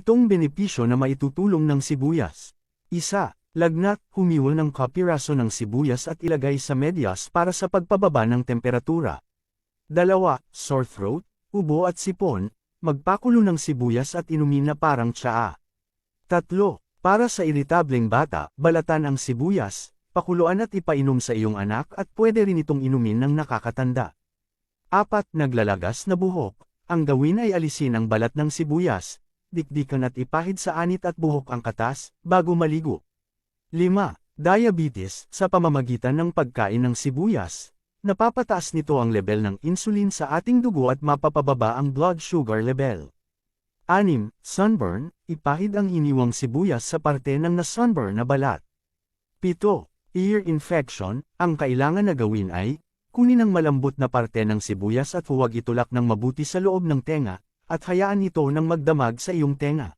7 benepisyo na maitutulong ng sibuyas. 1. Lagnat, humiwal ng kapiraso ng sibuyas at ilagay sa medyas para sa pagpababa ng temperatura. 2. Sore throat, ubo at sipon, magpakulo ng sibuyas at inumin na parang tsaa. 3. Para sa iritableng bata, balatan ang sibuyas, pakuluan at ipainom sa iyong anak at pwede rin itong inumin ng nakakatanda. 4. Naglalagas na buhok, ang gawin ay alisin ang balat ng sibuyas, dikdikan at ipahid sa anit at buhok ang katas, bago maligo. 5. Diabetes, sa pamamagitan ng pagkain ng sibuyas, napapataas nito ang level ng insulin sa ating dugo at mapapababa ang blood sugar level. 6. Sunburn, ipahid ang iniwang sibuyas sa parte ng na-sunburn na balat. 7. Ear infection, ang kailangan na gawin ay, kunin ang malambot na parte ng sibuyas at huwag itulak ng mabuti sa loob ng tenga, at hayaan ito nang magdamag sa iyong tenga.